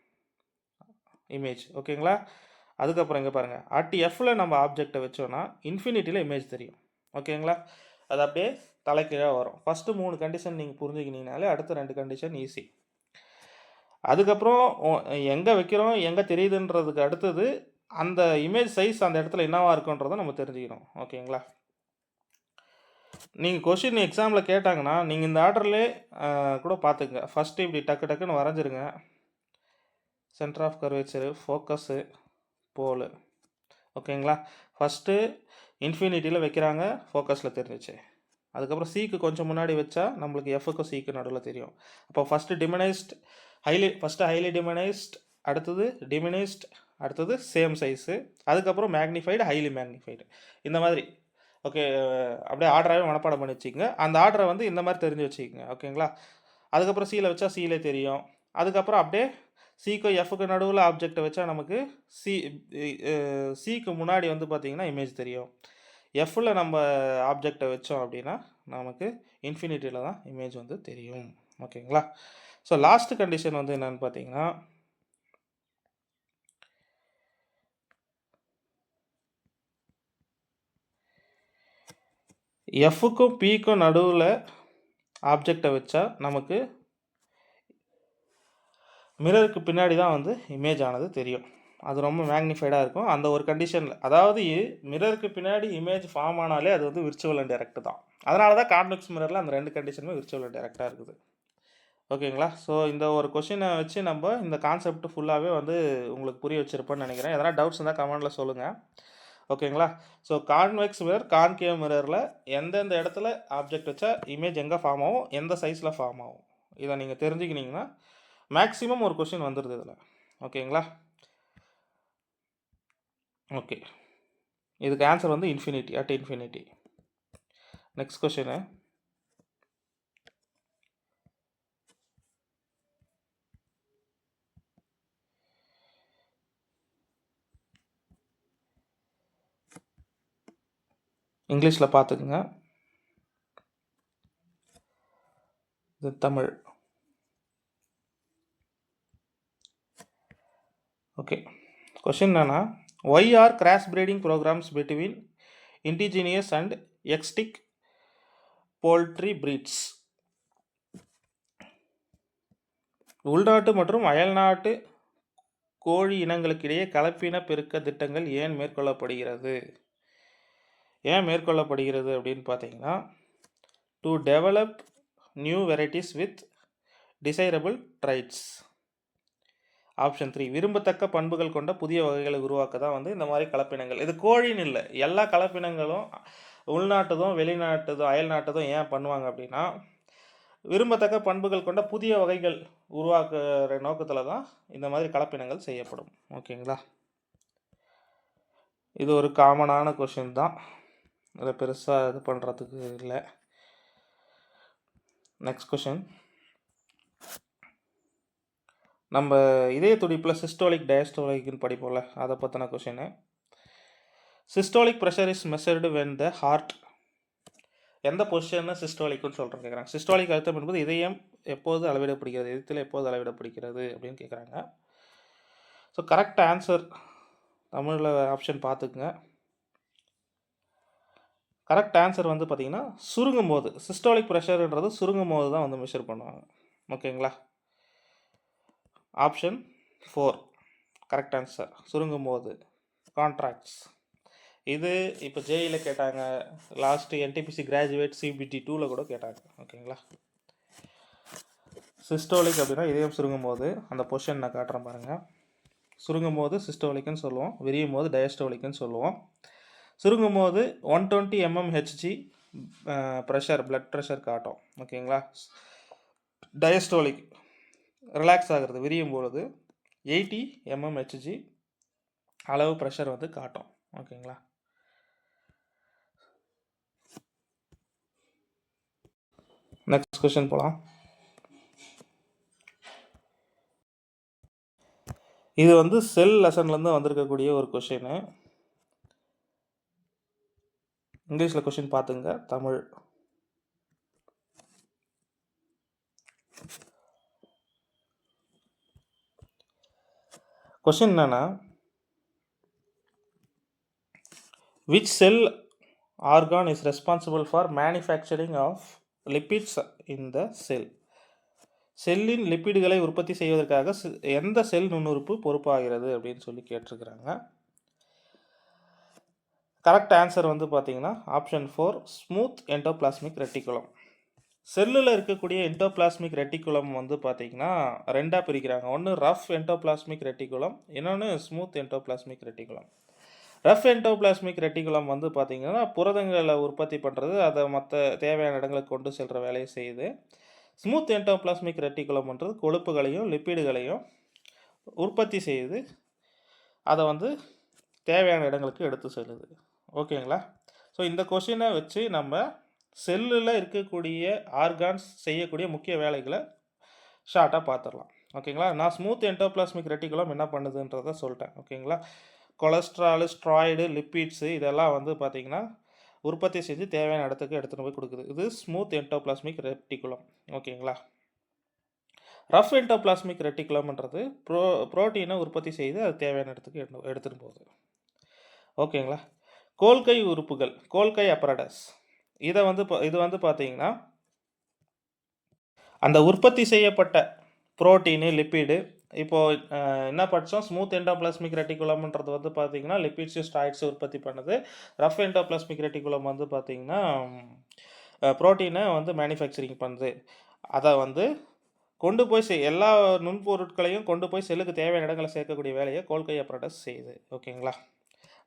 இமேஜ். ஓகேங்களா? அதுக்கப்புறம் இங்கே பாருங்கள், அட் எஃப்பில் நம்ம ஆப்ஜெக்டை வச்சோன்னா இன்ஃபினிட்டியில் இமேஜ் தெரியும். ஓகேங்களா? அது அப்படியே தலைக்கீழாக வரும். ஃபஸ்ட்டு 3 கண்டிஷன் நீங்கள் புரிஞ்சுக்கினீங்கனாலே அடுத்த 2 கண்டிஷன் ஈஸி. அதுக்கப்புறம் எங்கே வைக்கிறோம், எங்கே தெரியுதுன்றதுக்கு அடுத்தது அந்த இமேஜ் சைஸ் அந்த இடத்துல என்னவாக இருக்குன்றதை நம்ம தெரிஞ்சுக்கணும். ஓகேங்களா? நீங்கள் கொஷின் எக்ஸாமில் கேட்டாங்கன்னா நீங்கள் இந்த ஆர்டர்லேயே கூட பார்த்துங்க. ஃபஸ்ட்டு இப்படி டக்கு டக்குன்னு வரைஞ்சிருங்க. Centre of curvature, focus, pole. ஓகேங்களா? ஃபஸ்ட்டு இன்ஃபினிட்டியில் வைக்கிறாங்க, ஃபோக்கஸில் தெரிஞ்சிச்சு. அதுக்கப்புறம் சிக்கு கொஞ்சம் முன்னாடி வச்சா நம்மளுக்கு எஃப்க்கும் சிக்கு நடுவில் தெரியும். அப்போ ஃபஸ்ட்டு ஹைலி டிமினைஸ்ட், அடுத்தது டிமினைஸ்ட், அடுத்தது சேம் சைஸு, அதுக்கப்புறம் மேக்னிஃபைடு, ஹைலி மேக்னிஃபைடு. இந்த மாதிரி ஓகே, அப்படியே ஆர்டராகவே மனப்பாடம் பண்ணி வச்சுக்கோங்க. அந்த ஆர்டரை வந்து இந்த மாதிரி தெரிஞ்சு வச்சுக்கோங்க. ஓகேங்களா? அதுக்கப்புறம் சியில் வச்சா சியிலே தெரியும். அதுக்கப்புறம் அப்படியே சிக்கும் எஃப்க்கு நடுவில் ஆப்ஜெக்டை வச்சா நமக்கு சி சிக்கு முன்னாடி வந்து பார்த்திங்கன்னா இமேஜ் தெரியும். எஃப்பில் நம்ம ஆப்ஜெக்டை வச்சோம் அப்படின்னா நமக்கு இன்ஃபினிட்டியில் தான் இமேஜ் வந்து தெரியும். ஓகேங்களா? ஸோ லாஸ்ட் கண்டிஷன் வந்து என்னென்னு பார்த்தீங்கன்னா, எஃப்க்கும் பிக்கும் நடுவில் ஆப்ஜெக்டை வச்சா நமக்கு மிரருக்கு பின்னாடி தான் வந்து இமேஜ் ஆனது தெரியும். அது ரொம்ப மேக்னிஃபைடாக இருக்கும் அந்த ஒரு கண்டிஷனில். அதாவது மிரருக்கு பின்னாடி இமேஜ் ஃபார்ம் ஆனாலே அது வந்து விர்ச்சுவல் அண்ட் டைரக்ட் தான். அதனால தான் கான்வெக்ஸ் மிரரில் அந்த 2 கண்டிஷனுமே விர்ச்சுவல் அண்ட் டைரக்டாக இருக்குது. ஓகேங்களா? ஸோ இந்த ஒரு கொஷினை வச்சு நம்ம இந்த கான்செப்ட் ஃபுல்லாகவே வந்து உங்களுக்கு புரிய வச்சுருப்பேன்னு நினைக்கிறேன். எதனா டவுட்ஸ் இருந்தால் கமெண்டில் சொல்லுங்கள். ஓகேங்களா? ஸோ கான்வெக்ஸ் மிரர், கான்கேவ் மிரரில் எந்தெந்த இடத்துல ஆப்ஜெக்ட் வச்சா இமேஜ் எங்கே ஃபார்ம் ஆகும், எந்த சைஸில் ஃபார்ம் ஆகும், இதை நீங்கள் தெரிஞ்சுக்கினீங்கன்னா மேக்ஸிமம் ஒரு கொஷின் வந்துடுது இதில். ஓகேங்களா? ஓகே, இதுக்கு ஆன்சர் வந்து infinity, at infinity. Next question, இங்கிலீஷில் பார்த்துக்குங்க, இது தமிழ். ஓகே, கொஷின் என்னன்னா, why are cross breeding programmes between indigenous and exotic poultry breeds? உள்நாட்டு மற்றும் அயல்நாட்டு கோழி இனங்களுக்கிடையே கலப்பின பெருக்க திட்டங்கள் ஏன் மேற்கொள்ளப்படுகிறது? ஏன் மேற்கொள்ளப்படுகிறது அப்படின்னு பார்த்தீங்கன்னா, to develop new varieties with desirable traits. Option 3, விரும்பத்தக்க பண்புகள் கொண்ட புதிய வகைகளை உருவாக்க தான் வந்து இந்த மாதிரி கலப்பினங்கள். இது கோழின்னு இல்லை, எல்லா கலப்பினங்களும் உள்நாட்டுதும் வெளிநாட்டுதும் அயல்நாட்டுதும் ஏன் பண்ணுவாங்க அப்படின்னா, விரும்பத்தக்க பண்புகள் கொண்ட புதிய வகைகள் உருவாக்குற நோக்கத்தில் தான் இந்த மாதிரி கலப்பினங்கள் செய்யப்படும். ஓகேங்களா? இது ஒரு காமனான கொஷின் தான், இதை பெருசாக இது பண்ணுறதுக்கு இல்லை. நெக்ஸ்ட் கொஷின், நம்ம இதய துடிப்பில் சிஸ்டோலிக் டயஸ்டோலிக்னு படிப்போம்ல, அதை பற்றின கொஷினு. Systolic pressure is measured when the heart, எந்த பொசிஷன்னு சிஸ்டோலிக்னு சொல்கிறேன் கேட்குறாங்க. சிஸ்டோலிக் அழுத்தம் என்பது இதயம் எப்போது அளவிடப்படுகிறது, இதயத்தில் எப்போது அளவிடப்படுகிறது அப்படின்னு கேட்குறாங்க. ஸோ கரெக்ட் ஆன்சர் தமிழில் ஆப்ஷன் பார்த்துக்குங்க. கரெக்ட் ஆன்சர் வந்து பார்த்திங்கன்னா சுருங்கும் போது, சிஸ்டோலிக் ப்ரெஷர்ன்றது சுருங்கும் போது தான் வந்து மெஷர் பண்ணுவாங்க. ஓகேங்களா? ஆப்ஷன் 4 கரெக்ட் ஆன்சர், சுருங்கும் போது, கான்ட்ராக்ட்ஸ். இது இப்போ ஜேஇயில் கேட்டாங்க, லாஸ்ட்டு என்டிபிசி கிராஜுவேட் சிபிடி 2ல் கூட கேட்டாங்க. ஓகேங்களா? சிஸ்டோலிக் அப்படின்னா இதயம் சுருங்கும் போது, அந்த பொசிஷன் நான் காட்டுறேன் பாருங்கள். சுருங்கும் போது சிஸ்டோலிக்னு சொல்லுவோம், விரியும் போது டயஸ்டோலிக்னு சொல்லுவோம். சுருங்கும் போது 120 mmHg ப்ரெஷர், பிளட் ப்ரெஷர் காட்டும். ஓகேங்களா? டயஸ்டோலிக் ரிலாக்ஸ் ஆகிறது, விரியும் பொழுது 80 mmHg அளவு ப்ரெஷர் வந்து காட்டும். ஓகேங்களா? நெக்ஸ்ட் கொஸ்டின் போகலாம். இது வந்து செல் லெசன்லேருந்து வந்திருக்கக்கூடிய ஒரு கொஷினு. இங்கிலீஷில் கொஷின் பார்த்துங்க, தமிழ். கொஷின் என்னன்னா, which cell organ is responsible for manufacturing of lipids in the cell? செல்லின் லிப்பிடுகளை உற்பத்தி செய்வதற்காக எந்த செல் நுண்ணுறுப்பு பொறுப்பாகிறது அப்படின்னு சொல்லி கேட்டிருக்கிறாங்க. கரெக்ட் ஆன்சர் வந்து பார்த்தீங்கன்னா ஆப்ஷன் 4, ஸ்மூத் எண்டோபிளாஸ்மிக் ரெட்டிகுலம். செல்லில் இருக்கக்கூடிய எண்டோபிளாஸ்மிக் ரெட்டிகுலம் வந்து பார்த்தீங்கன்னா ரெண்டாக பிரிக்கிறாங்க. ஒன்று ரஃப் எண்டோபிளாஸ்மிக் ரெட்டிகுலம், இன்னொன்று smooth endoplasmic reticulum. Rough endoplasmic reticulum வந்து பார்த்திங்கன்னா புரதங்களை உற்பத்தி பண்ணுறது, அதை மற்ற தேவையான இடங்களுக்கு கொண்டு செல்கிற வேலையை செய்யுது. ஸ்மூத் எண்டோபிளாஸ்மிக் ரெட்டிகுலம்ன்றது கொழுப்புகளையும் லிப்பிடுகளையும் உற்பத்தி செய்து அதை வந்து தேவையான இடங்களுக்கு எடுத்து செல்லுது. ஓகேங்களா? ஸோ இந்த கொஷினை வச்சு நம்ம செல்லில் இருக்கக்கூடிய ஆர்கான்ஸ் செய்யக்கூடிய முக்கிய வேலைகளை ஷார்ட்டாக பார்த்துடலாம். ஓகேங்களா? நான் ஸ்மூத் எண்டோபிளாஸ்மிக் ரெட்டிகுலம் என்ன பண்ணுதுன்றதை சொல்லிட்டேன். ஓகேங்களா? கொலஸ்ட்ரால், ஸ்ட்ராய்டு, லிப்பிட்ஸு இதெல்லாம் வந்து பார்த்திங்கன்னா உற்பத்தி செஞ்சு தேவையான இடத்துக்கு எடுத்துகிட்டு போய் கொடுக்குது. இது ஸ்மூத் எண்டோபிளாஸ்மிக் ரெட்டிகுலம். ஓகேங்களா? ரஃப் எண்டோபிளாஸ்மிக் ரெட்டிகுலம்ன்றது புரோட்டீனை உற்பத்தி செய்து அது தேவையான இடத்துக்கு எடுத்துகிட்டு போகுது. ஓகேங்களா? கோல்கை உறுப்புகள், கோல்கை அப்பரடஸ், இது வந்து பார்த்தீங்கன்னா அந்த உற்பத்தி செய்யப்பட்ட புரோட்டீனு, லிப்பிடு, இப்போது என்ன படித்தோம், ஸ்மூத் எண்டோபிளாஸ்மிக் ரெட்டிகுலம்ன்றது வந்து பார்த்திங்கன்னா லிப்பிட்ஸு, ஸ்ட்ராய்ட்ஸு உற்பத்தி பண்ணுது. ரஃப் எண்டோபிளாஸ்மிக் ரெட்டிகுலம் வந்து பார்த்திங்கன்னா புரோட்டீனை வந்து மேனுஃபேக்சரிங் பண்ணுது. அதை வந்து கொண்டு போய் எல்லா நுண்பொருட்களையும் கொண்டு போய் செல்லுக்கு தேவையான இடங்களை சேர்க்கக்கூடிய வேலையை கோல்கை அப்பரடஸ் செய்யுது. ஓகேங்களா?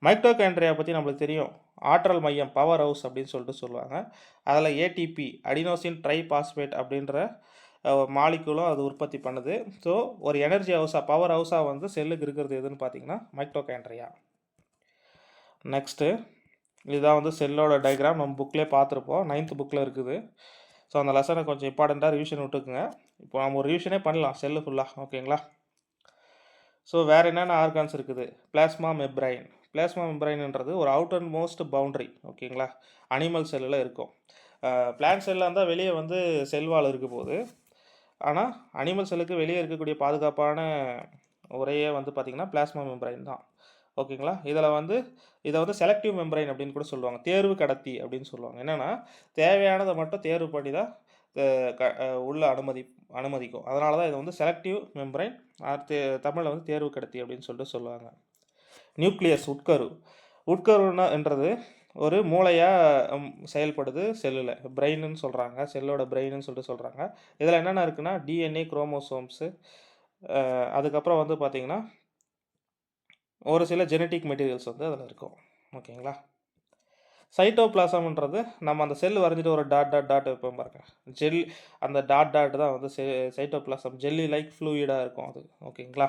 மைட்டோகாண்ட்ரியா பற்றி நம்மளுக்கு தெரியும். ஆற்றல் மையம், பவர் ஹவுஸ் அப்படின்னு சொல்லிட்டு சொல்லுவாங்க. அதில் ஏடிபி, அடினோசின் ட்ரைபாஸ்பேட் அப்படின்ற மாலிகுலும் அது உற்பத்தி பண்ணுது. ஸோ ஒரு எனர்ஜி ஹவுஸாக, பவர் ஹவுஸாக வந்து செல்லுக்கு இருக்கிறது எதுன்னு பார்த்தீங்கன்னா மைட்டோகாண்ட்ரியா. நெக்ஸ்ட்டு இதுதான் வந்து செல்லோட டயக்ராம். நம்ம புக்லேயே பார்த்துருப்போம், 9th புக்கில் இருக்குது. ஸோ அந்த லெசனை கொஞ்சம் இம்பார்ட்டண்ட்டாக ரிவிஷன் விட்டுக்குங்க. இப்போ நம்ம ஒரு ரிவிஷனே பண்ணலாம் செல்லு ஃபுல்லாக. ஓகேங்களா? ஸோ வேறு என்னென்ன ஆர்கான்ஸ் இருக்குது? பிளாஸ்மா மெப்ரைன். பிளாஸ்மா மெப்ரைன்ன்றது ஒரு அவுட்டர் மோஸ்ட் பவுண்ட்ரி. ஓகேங்களா? அனிமல் செல்லில் இருக்கும். பிளான்ட் செல்லில் இருந்தால் வெளியே வந்து செல்வால் இருக்க போகுது. ஆனால் அனிமல் செல்லுக்கு வெளியே இருக்கக்கூடிய பாதுகாப்பான உரையே வந்து பார்த்திங்கன்னா பிளாஸ்மா மெப்ரைன் தான். ஓகேங்களா? இதை வந்து செலக்டிவ் மெம்பரைன் அப்படின்னு கூட சொல்லுவாங்க. தேர்வு கடத்தி அப்படின்னு சொல்லுவாங்க. என்னென்னா தேவையானதை மட்டும் தேர்வு பண்ணி தான் உள்ள அனுமதிக்கும். அதனால தான் இதை வந்து செலக்டிவ் மெம்பரைன், தமிழில் வந்து தேர்வு கடத்தி அப்படின்னு சொல்லிட்டு சொல்லுவாங்க. நியூக்ளியஸ், உட்கருன்றது ஒரு மூளையாக செயல்படுது செல்லில். பிரெயின்னு சொல்கிறாங்க, செல்லோட பிரெயின்னு சொல்லிட்டு சொல்கிறாங்க. இதில் என்னென்ன இருக்குன்னா டிஎன்ஏ, குரோமோசோம்ஸு, அதுக்கப்புறம் வந்து பார்த்திங்கன்னா ஒரு சில ஜெனட்டிக் மெட்டீரியல்ஸ் வந்து அதில் இருக்கும். ஓகேங்களா? சைட்டோபிளாசம்ன்றது நம்ம அந்த செல் வரைஞ்சிட்டு ஒரு டாட் வைப்போம் பாருங்க, அந்த டாட் தான் வந்து சைட்டோபிளாசம். ஜெல்லி லைக் ஃப்ளூயிடாக இருக்கும் அது. ஓகேங்களா?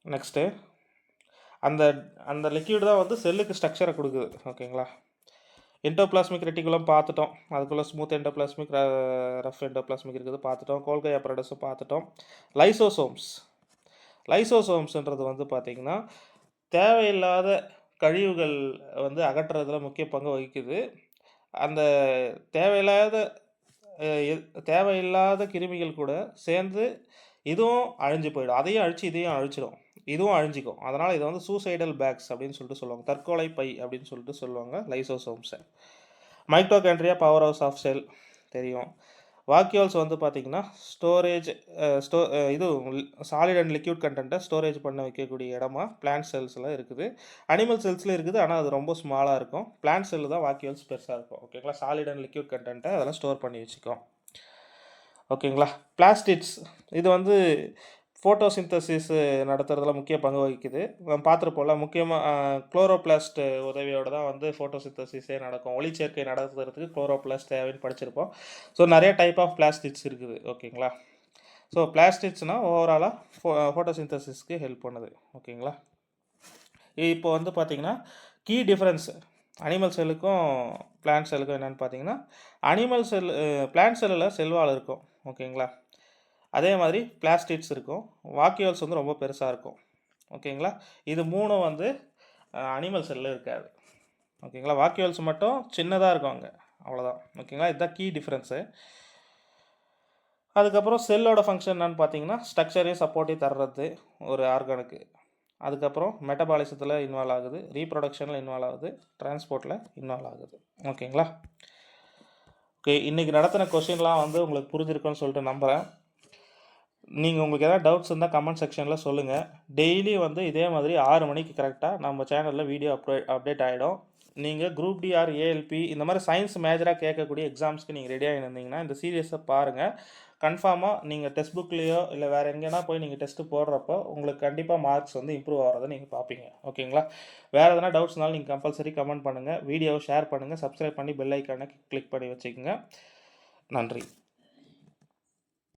நெக்ஸ்ட்டு அந்த லிக்யூட் தான் வந்து செல்லுக்கு ஸ்ட்ரக்சரை கொடுக்குது. ஓகேங்களா? எண்டோபிளாஸ்மிக் ரெட்டிகுலம் பார்த்துட்டோம். அதுக்குள்ளே ஸ்மூத் எண்டோபிளாஸ்மிக், ரஃப் எண்டோபிளாஸ்மிக் இருக்குது பார்த்துட்டோம். கோல்கை அப்பரடஸும் பார்த்துட்டோம். லைசோசோம்ஸ்ன்றது வந்து பார்த்திங்கன்னா தேவையில்லாத கழிவுகள் வந்து அகற்றுறதுல முக்கிய பங்கு வகிக்குது. அந்த தேவையில்லாத கிருமிகள் கூட சேர்ந்து இதுவும் அழிஞ்சு போயிடும். அதையும் அழிச்சு இதையும் அழிச்சிடும். இதுவும் அழிஞ்சிக்கும். அதனால் இதை வந்து சூசைடல் பேக்ஸ் அப்படின்னு சொல்லிட்டு சொல்லுவாங்க. தற்கொலை பை அப்படின்னு சொல்லிட்டு சொல்லுவாங்க லைசோசோம்ஸை. Mitochondria, power house of cell தெரியும். வாக்யூல்ஸ் வந்து பார்த்திங்கன்னா ஸ்டோரேஜ், இது சாலிட் அண்ட் லிக்யூட் கண்டென்ட்டை ஸ்டோரேஜ் பண்ண வைக்கக்கூடிய இடமா பிளான்ட் செல்ஸில் இருக்குது. அனிமல் செல்ஸில் இருக்குது, ஆனால் அது ரொம்ப ஸ்மாலாக இருக்கும். பிளான்ட் செல்லு தான் வாக்யூல்ஸ் பெருசாக இருக்கும். ஓகேங்களா? சாலிட் அண்ட் லிக்யூட் கண்டென்ட்டை அதெல்லாம் ஸ்டோர் பண்ணி வச்சுக்கோம். ஓகேங்களா? பிளாஸ்டிட்ஸ், இது வந்து ஃபோட்டோசிந்தசிஸ் நடத்துறதுல முக்கிய பங்கு வகிக்குது. நம்ம பார்த்துருப்போம்ல, முக்கியமாக குளோரோபிளாஸ்ட் உதவியோடு தான் வந்து ஃபோட்டோசிந்தசிஸே நடக்கும். ஒளிச்சேர்க்கை நடத்துறதுக்கு குளோரோபிளாஸ்ட் தேவைன்னு படிச்சிருப்போம். ஸோ நிறைய டைப் ஆஃப் பிளாஸ்டிட்ஸ் இருக்குது. ஓகேங்களா? ஸோ பிளாஸ்டிட்ஸ்னால் ஓவராலாக ஃபோட்டோசிந்தசிஸ்க்கு ஹெல்ப் பண்ணுது. ஓகேங்களா? இப்போ வந்து பார்த்திங்கன்னா கீ டிஃப்ரென்ஸ் அனிமல் செல்லுக்கும் பிளான்ட் செல்லுக்கும் என்னென்னு பார்த்தீங்கன்னா, பிளான்ட் செல்லில் செல்வால் இருக்கும். ஓகேங்களா? அதே மாதிரி பிளாஸ்டிட்ஸ் இருக்கும். வாக்யூல்ஸ் வந்து ரொம்ப பெருசாக இருக்கும். ஓகேங்களா? இது மூணும் வந்து அனிமல் செல்லில் இருக்காது. ஓகேங்களா? வாக்யூல்ஸ் மட்டும் சின்னதாக இருக்கும் அங்கே, அவ்வளோதான். ஓகேங்களா? இதுதான் கீ டிஃப்ரென்ஸு. அதுக்கப்புறம் செல்லோட ஃபங்க்ஷன் என்னன்னு பார்த்தீங்கன்னா ஸ்ட்ரக்சரையும் சப்போர்ட்டையும் தர்றது ஒரு ஆர்கானுக்கு. அதுக்கப்புறம் மெட்டபாலிசத்தில் இன்வால்வ் ஆகுது, ரீப்ரொடக்ஷனில் இன்வால்வ் ஆகுது, டிரான்ஸ்போர்ட்டில் இன்வால்வ் ஆகுது. ஓகேங்களா? ஓகே, இன்றைக்கி நடத்தின கொஷின்லாம் வந்து உங்களுக்கு புரிஞ்சிருக்குன்னு சொல்லிட்டு நம்புகிறேன். நீங்கள் உங்களுக்கு எதாவது டவுட்ஸ் இருந்தால் கமெண்ட் செக்ஷனில் சொல்லுங்கள். டெய்லி வந்து இதே மாதிரி 6 மணிக்கு கரெக்டாக நம்ம சேனலில் வீடியோ அப்டேட் ஆகிடும். நீங்கள் குரூப் டி ஆர் ஏஎல்பி இந்த மாதிரி சயின்ஸ் மேஜராக கேட்கக்கூடிய எக்ஸாம்ஸ்க்கு நீங்கள் ரெடியாக இருந்தீங்கன்னா இந்த சீரியஸை பாருங்கள். கன்ஃபார்மாக நீங்கள் டெஸ்ட் புக்லேயோ இல்லை வேறு எங்கேனா போய் நீங்கள் டெஸ்ட்டு போடுறப்போ உங்களுக்கு கண்டிப்பாக மார்க்ஸ் வந்து இம்ப்ரூவ் ஆகிறத நீங்கள் பார்ப்பீங்க. ஓகேங்களா? வேறு எதனா டவுட்ஸ்னாலும் நீங்கள் கம்பல்சரி கமெண்ட் பண்ணுங்கள், வீடியோவை ஷேர் பண்ணுங்கள், சப்ஸ்கிரைப் பண்ணி பெல் ஐக்கானை கிளிக் பண்ணி வச்சுக்கோங்க. நன்றி.